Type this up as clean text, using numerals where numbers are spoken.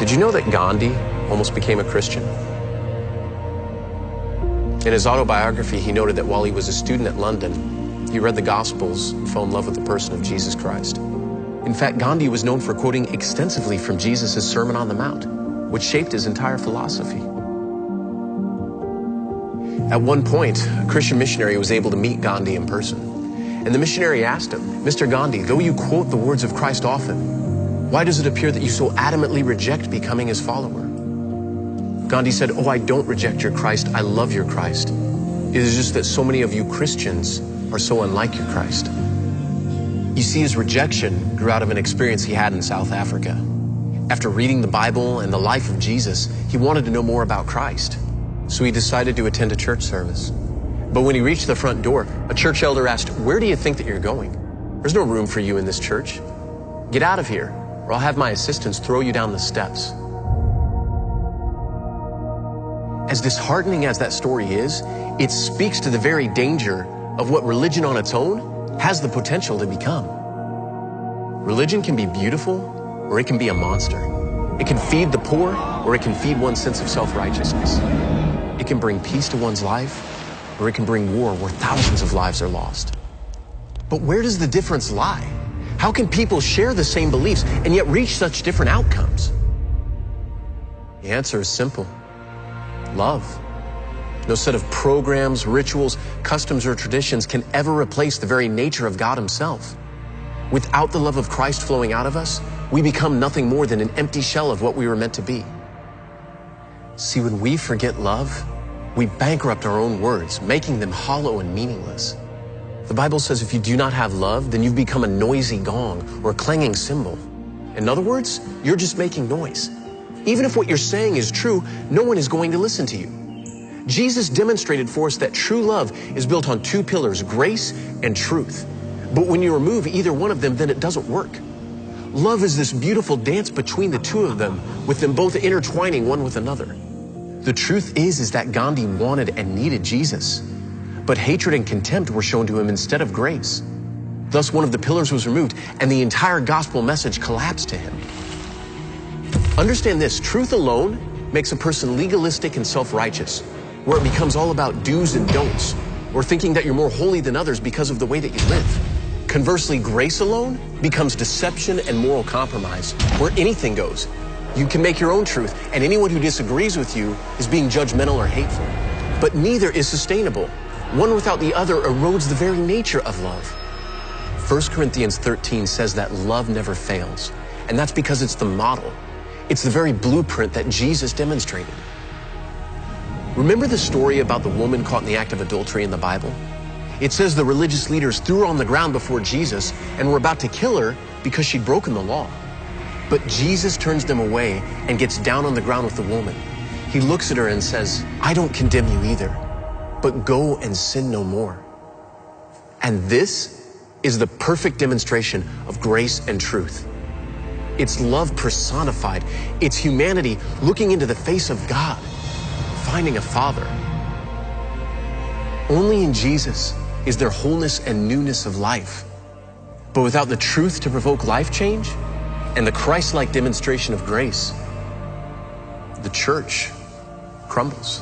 Did you know that Gandhi almost became a Christian? In his autobiography, he noted that while he was a student at London, he read the Gospels and fell in love with the person of Jesus Christ. In fact, Gandhi was known for quoting extensively from Jesus' Sermon on the Mount, which shaped his entire philosophy. At one point, a Christian missionary was able to meet Gandhi in person. And the missionary asked him, "Mr. Gandhi, though you quote the words of Christ often, why does it appear that you so adamantly reject becoming his follower?" Gandhi said, "Oh, I don't reject your Christ. I love your Christ. It is just that so many of you Christians are so unlike your Christ." You see, his rejection grew out of an experience he had in South Africa. After reading the Bible and the life of Jesus, he wanted to know more about Christ. So he decided to attend a church service. But when he reached the front door, a church elder asked, "Where do you think that you're going? There's no room for you in this church. Get out of here, or I'll have my assistants throw you down the steps." As disheartening as that story is, it speaks to the very danger of what religion on its own has the potential to become. Religion can be beautiful, or it can be a monster. It can feed the poor, or it can feed one's sense of self-righteousness. It can bring peace to one's life, or it can bring war where thousands of lives are lost. But where does the difference lie? How can people share the same beliefs and yet reach such different outcomes? The answer is simple. Love. No set of programs, rituals, customs, or traditions can ever replace the very nature of God himself. Without the love of Christ flowing out of us, we become nothing more than an empty shell of what we were meant to be. See, when we forget love, we bankrupt our own words, making them hollow and meaningless. The Bible says if you do not have love, then you've become a noisy gong or a clanging cymbal. In other words, you're just making noise. Even if what you're saying is true, no one is going to listen to you. Jesus demonstrated for us that true love is built on two pillars, grace and truth. But when you remove either one of them, then it doesn't work. Love is this beautiful dance between the two of them, with them both intertwining one with another. The truth is that Gandhi wanted and needed Jesus, but hatred and contempt were shown to him instead of grace. Thus, one of the pillars was removed, and the entire gospel message collapsed to him. Understand this, truth alone makes a person legalistic and self-righteous, where it becomes all about do's and don'ts, or thinking that you're more holy than others because of the way that you live. Conversely, grace alone becomes deception and moral compromise, where anything goes. You can make your own truth, and anyone who disagrees with you is being judgmental or hateful. But neither is sustainable. One without the other erodes the very nature of love. 1 Corinthians 13 says that love never fails, and that's because it's the model. It's the very blueprint that Jesus demonstrated. Remember the story about the woman caught in the act of adultery in the Bible? It says the religious leaders threw her on the ground before Jesus and were about to kill her because she'd broken the law. But Jesus turns them away and gets down on the ground with the woman. He looks at her and says, "I don't condemn you either, but go and sin no more." And this is the perfect demonstration of grace and truth. It's love personified. It's humanity looking into the face of God, finding a Father. Only in Jesus is there wholeness and newness of life. But without the truth to provoke life change and the Christ-like demonstration of grace, the church crumbles.